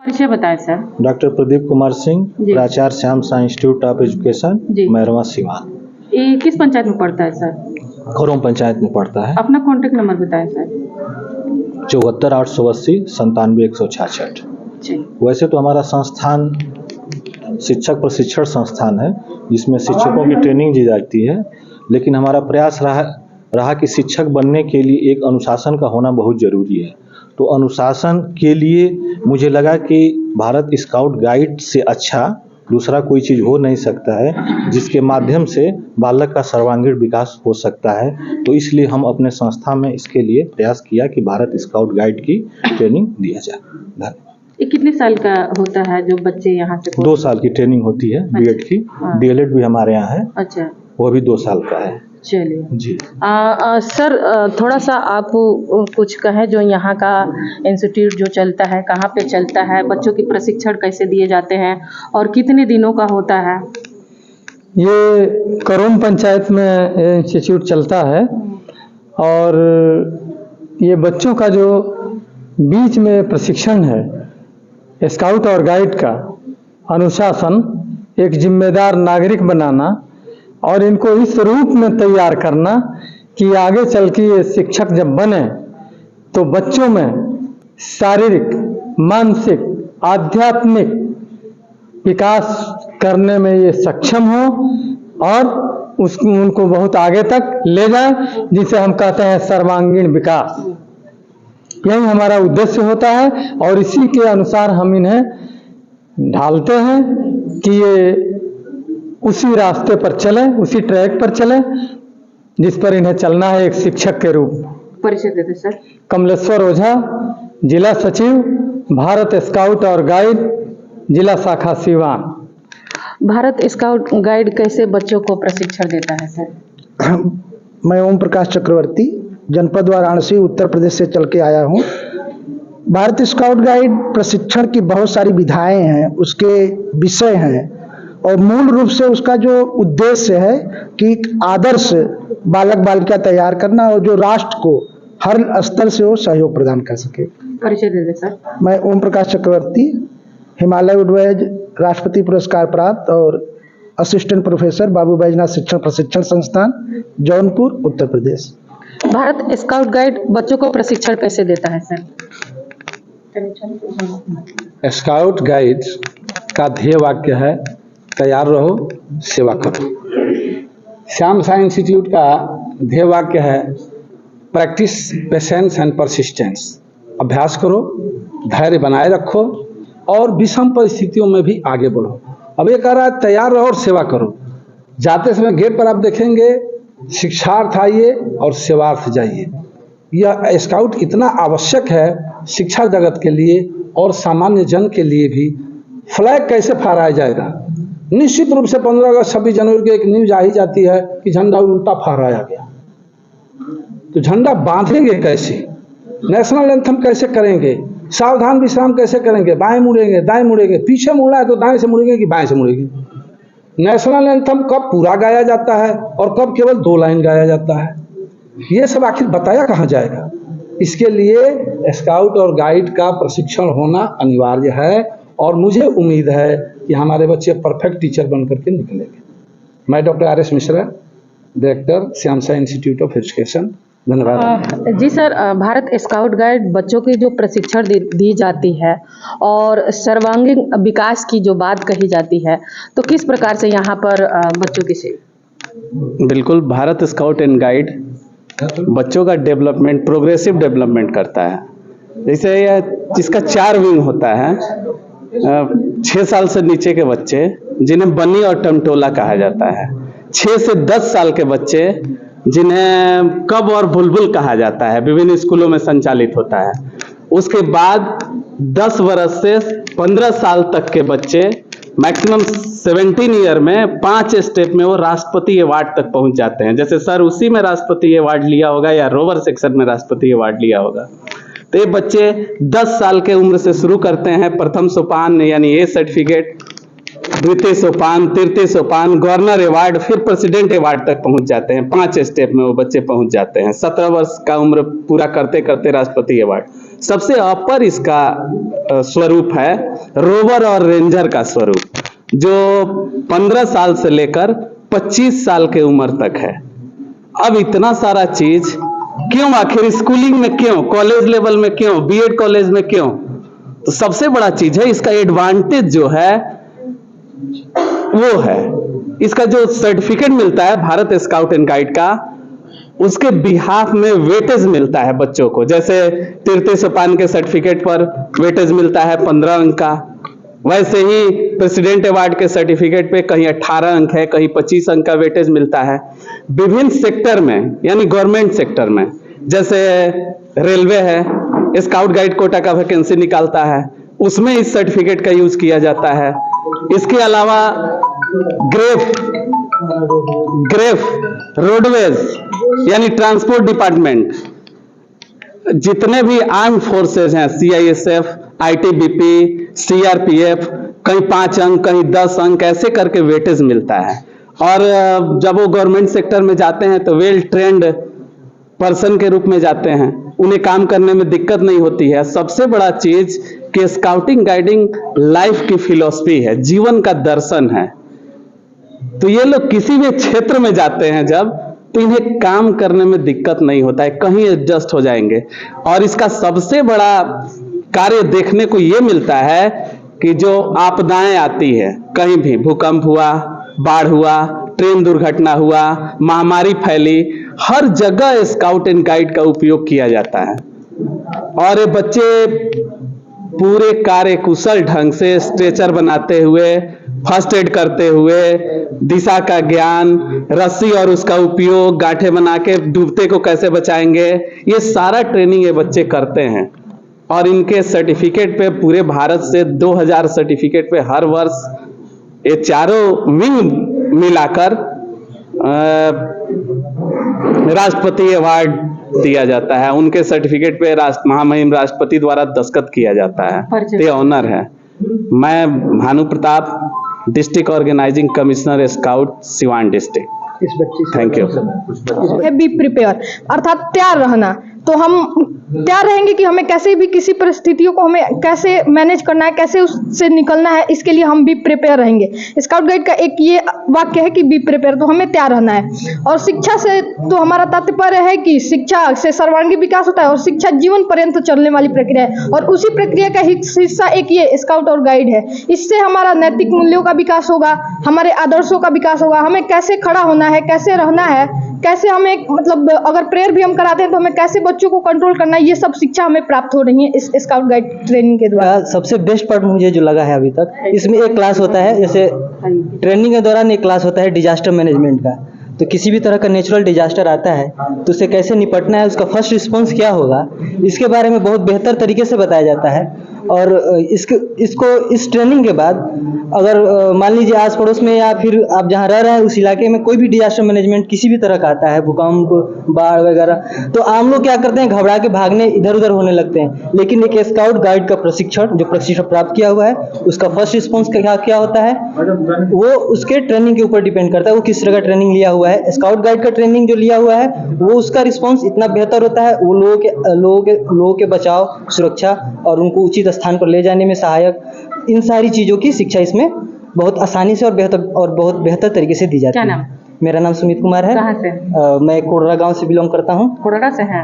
परिचय बताएं sir. Doctor Pradeep Kumar Singh, प्राचार्य Shyam Sai institute of education, Mairwa Siwan. ये किस पंचायत में पड़ता है सर? खरोम पंचायत में पड़ता है। अपना कॉन्टेक्ट नंबर बताएं सर। 74 880 97 166। वैसे तो हमारा संस्थान शिक्षक प्रशिक्षण संस्थान है, जिसमें शिक्षकों की ट्रेनिंग दी जाती है, लेकिन हमारा प्रयास रहा कि शिक्षक बनने के लिए एक अनुशासन का होना बहुत ज़रूरी है। तो अनुशासन के लिए मुझे लगा कि भारत स्काउट गाइड से अच्छा दूसरा कोई चीज़ हो नहीं सकता है, जिसके माध्यम से बालक का सर्वांगीण विकास हो सकता है। तो इसलिए हम अपने संस्था में इसके लिए प्रयास किया कि भारत स्काउट गाइड की ट्रेनिंग दिया जाए। धन्यवाद। ये कितने साल का होता है जो बच्चे यहाँ से? 2 साल की ट्रेनिंग होती है बीएड की। डीएलएड भी हमारे यहाँ है। अच्छा, वो भी 2 साल का है। चलिए जी। सर थोड़ा सा आप कुछ कहें जो यहाँ का इंस्टीट्यूट जो चलता है, कहाँ पे चलता है, बच्चों की प्रशिक्षण कैसे दिए जाते हैं और कितने दिनों का होता है? ये खरोम पंचायत में इंस्टीट्यूट चलता है और ये बच्चों का जो बीच में प्रशिक्षण है स्काउट और गाइड का, अनुशासन, एक जिम्मेदार नागरिक बनाना और इनको इस रूप में तैयार करना कि आगे चल के ये शिक्षक जब बने तो बच्चों में शारीरिक, मानसिक, आध्यात्मिक विकास करने में ये सक्षम हो और उनको बहुत आगे तक ले जाए, जिसे हम कहते हैं सर्वांगीण विकास। यही हमारा उद्देश्य होता है और इसी के अनुसार हम इन्हें ढालते हैं कि ये उसी रास्ते पर चले, उसी ट्रैक पर चले जिस पर इन्हें चलना है एक शिक्षक के रूप। परिचय देते सर। कमलेश्वर ओझा, जिला सचिव, भारत स्काउट और गाइड, जिला शाखा सिवान। भारत स्काउट गाइड कैसे बच्चों को प्रशिक्षण देता है सर? मैं ओम प्रकाश चक्रवर्ती, जनपद वाराणसी, उत्तर प्रदेश से चल के आया हूँ। भारत स्काउट गाइड प्रशिक्षण की बहुत सारी विधाएं हैं, उसके विषय हैं और मूल रूप से उसका जो उद्देश्य है कि एक आदर्श बालक बालिका तैयार करना और जो राष्ट्र को हर स्तर से वो सहयोग प्रदान कर सके। परिचय दे दे सर। मैं ओम प्रकाश चक्रवर्ती, हिमालय वुडवेज राष्ट्रपति पुरस्कार प्राप्त और असिस्टेंट प्रोफेसर बाबू बैजनाथ शिक्षण प्रशिक्षण संस्थान, जौनपुर, उत्तर प्रदेश। भारत स्काउट गाइड बच्चों को प्रशिक्षण कैसे देता है सर? स्काउट गाइड का ध्येय वाक्य है तैयार रहो, सेवा करो। श्याम साई इंस्टीट्यूट का ध्येय वाक्य है प्रैक्टिस, पेशेंस एंड परसिस्टेंस। अभ्यास करो, धैर्य बनाए रखो और विषम परिस्थितियों में भी आगे बढ़ो। अब ये कह रहा है तैयार रहो और सेवा करो। जाते समय गेट पर आप देखेंगे शिक्षार्थ आइए और सेवार्थ जाइए। यह स्काउट इतना आवश्यक है शिक्षा जगत के लिए और सामान्य जन के लिए भी। फ्लैग कैसे फहराया जाएगा? निश्चित रूप से 15 अगस्त 26 जनवरी की एक न्यूज आ ही जाती है कि झंडा उल्टा फहराया गया, तो झंडा बांधेंगे कैसे? नेशनल एंथम कैसे करेंगे? सावधान विश्राम कैसे करेंगे? बाएं मुड़ेंगे, दाएं मुड़ेंगे, पीछे मुड़ना है तो दाएं से मुड़ेंगे कि बाएं से मुड़ेंगे? नेशनल एंथम कब पूरा गाया जाता है और कब केवल 2 लाइन गाया जाता है? ये सब आखिर बताया कहाँ जाएगा? इसके लिए स्काउट और गाइड का प्रशिक्षण होना अनिवार्य है और मुझे उम्मीद है कि हमारे बच्चे परफेक्ट टीचर बन करके निकलेंगे। मैं doctor RS Mishra, director Shyam Sai institute of education. धन्यवाद। जी सर, भारत स्काउट गाइड बच्चों की जो प्रशिक्षण दी जाती है और सर्वांगीण विकास की जो बात कही जाती है, तो किस प्रकार से यहाँ पर बच्चों की से? बिल्कुल, भारत स्काउट एंड गाइड बच्चों का डेवलपमेंट, प्रोग्रेसिव डेवलपमेंट करता है। जैसे इसका 4 विंग होता है। 6 साल से नीचे के बच्चे जिन्हें बन्नी और टमटोला कहा जाता है, 6 से 10 साल के बच्चे जिन्हें कब और बुलबुल कहा जाता है, विभिन्न स्कूलों में संचालित होता है। उसके बाद 10 वर्ष से 15 साल तक के बच्चे मैक्सिमम 17 ईयर में 5 स्टेप में वो राष्ट्रपति अवार्ड तक पहुंच जाते हैं। जैसे सर उसी में राष्ट्रपति अवार्ड लिया होगा या रोवर सेक्शन में राष्ट्रपति अवार्ड लिया होगा। तो ये बच्चे 10 साल के उम्र से शुरू करते हैं। प्रथम सोपान यानी ए सर्टिफिकेट, द्वितीय सोपान, तृतीय सोपान, गवर्नर अवार्ड, फिर प्रेसिडेंट अवार्ड तक पहुंच जाते हैं। 5 स्टेप में वो बच्चे पहुंच जाते हैं। 17 वर्ष का उम्र पूरा करते करते राष्ट्रपति अवार्ड, सबसे अपर इसका स्वरूप है रोवर और रेंजर का स्वरूप, जो 15 साल से लेकर 25 साल के उम्र तक है। अब इतना सारा चीज क्यों, आखिर स्कूलिंग में क्यों, कॉलेज लेवल में क्यों, बीएड कॉलेज में क्यों? तो सबसे बड़ा चीज है इसका एडवांटेज जो है वो है इसका जो सर्टिफिकेट मिलता है भारत स्काउट एंड गाइड का, उसके बिहाफ में वेटेज मिलता है बच्चों को। जैसे तीर्थ सोपान के सर्टिफिकेट पर वेटेज मिलता है 15 अंक का, वैसे ही प्रेसिडेंट अवार्ड के सर्टिफिकेट पे कहीं 18 अंक है, कहीं 25 अंक का वेटेज मिलता है। विभिन्न सेक्टर में, यानी गवर्नमेंट सेक्टर में, जैसे रेलवे है, स्काउट गाइड कोटा का वैकेंसी निकालता है, उसमें इस सर्टिफिकेट का यूज किया जाता है। इसके अलावा ग्रेफ रोडवेज यानी ट्रांसपोर्ट डिपार्टमेंट, जितने भी आर्म फोर्सेज हैं, सीआईएसएफ, आईटीबीपी, सीआरपीएफ, कहीं 5 अंक, कहीं 10 अंक, ऐसे करके वेटेज मिलता है। और जब वो गवर्नमेंट सेक्टर में जाते हैं तो वेल ट्रेंड पर्सन के रूप में जाते हैं, उन्हें काम करने में दिक्कत नहीं होती है। सबसे बड़ा चीज कि स्काउटिंग गाइडिंग लाइफ की फिलॉसफी है, जीवन का दर्शन है। तो ये लोग किसी भी क्षेत्र में जाते हैं जब, तो इन्हें काम करने में दिक्कत नहीं होता है, कहीं एडजस्ट हो जाएंगे। और इसका सबसे बड़ा कार्य देखने को ये मिलता है कि जो आपदाएं आती है, कहीं भी भूकंप हुआ, बाढ़ हुआ, ट्रेन दुर्घटना हुआ, महामारी फैली, हर जगह स्काउट एंड गाइड का उपयोग किया जाता है। और ये बच्चे पूरे कार्य कुशल ढंग से स्ट्रेचर बनाते हुए, फर्स्ट एड करते हुए, दिशा का ज्ञान, रस्सी और उसका उपयोग, गांठें बना के डूबते को कैसे बचाएंगे, ये सारा ट्रेनिंग ये बच्चे करते हैं। और इनके सर्टिफिकेट पे पूरे भारत से 2000 सर्टिफिकेट पे हर वर्ष ये चारों विंग मिलाकर राष्ट्रपति अवार्ड दिया जाता है। उनके सर्टिफिकेट पे महामहिम राष्ट्रपति द्वारा दस्तखत किया जाता है, ये ऑनर है। मैं Bhanu Pratap, district organising commissioner scout Siwan district. Thank you. Be prepare अर्थात तैयार रहना। तो हम तैयार रहेंगे कि हमें कैसे भी किसी परिस्थितियों को हमें कैसे मैनेज करना है, कैसे उससे निकलना है, इसके लिए हम बी प्रिपेयर रहेंगे। स्काउट गाइड का एक ये वाक्य है कि बी प्रिपेयर, तो हमें तैयार रहना है। और शिक्षा से तो हमारा तात्पर्य है कि शिक्षा से सर्वांगीण विकास होता है, और शिक्षा जीवन पर्यंत चलने वाली प्रक्रिया है। और उसी प्रक्रिया का हिस्सा एक ये स्काउट और गाइड है। इससे हमारा नैतिक मूल्यों का विकास होगा, हमारे आदर्शों का विकास होगा, हमें कैसे खड़ा होना है, कैसे रहना है, कैसे हमें मतलब अगर प्रेयर भी हम कराते हैं तो हमें कैसे बच्चों को कंट्रोल करना है, ये सब शिक्षा हमें प्राप्त हो रही है इस स्काउट गाइड ट्रेनिंग के द्वारा। सबसे बेस्ट पार्ट मुझे जो लगा है अभी तक, इसमें एक क्लास होता है, जैसे ट्रेनिंग के दौरान एक क्लास होता है डिजास्टर मैनेजमेंट का। तो किसी भी तरह का नेचुरल डिजास्टर आता है तो उससे कैसे निपटना है, उसका फर्स्ट रिस्पॉन्स क्या होगा, इसके बारे में बहुत बेहतर तरीके से बताया जाता है। और इसको इस ट्रेनिंग के बाद अगर मान लीजिए आस पड़ोस में या फिर आप जहाँ रह रहे हैं उस इलाके में कोई भी डिजास्टर मैनेजमेंट किसी भी तरह का आता है, भूकंप, बाढ़ वगैरह, तो आम लोग क्या करते हैं, घबरा के भागने इधर उधर होने लगते हैं। लेकिन एक स्काउट गाइड का प्रशिक्षण जो प्रशिक्षण प्राप्त किया हुआ है, उसका फर्स्ट रिस्पॉन्स क्या होता है, वो उसके ट्रेनिंग के ऊपर डिपेंड करता है, वो किस तरह का ट्रेनिंग लिया हुआ है। स्काउट गाइड का ट्रेनिंग जो लिया हुआ है वो उसका रिस्पॉन्स इतना बेहतर होता है, वो लोगों के बचाव, सुरक्षा और उनको उचित स्थान पर ले जाने में सहायक, इन सारी चीज़ों की शिक्षा इसमें बहुत आसानी से और बहुत बेहतर तरीके से दी जाती है। क्या नाम? मेरा नाम सुमित कुमार है। कहाँ से? मैं कोडरा गांव से बिलोंग करता हूँ। कोडरा से हैं।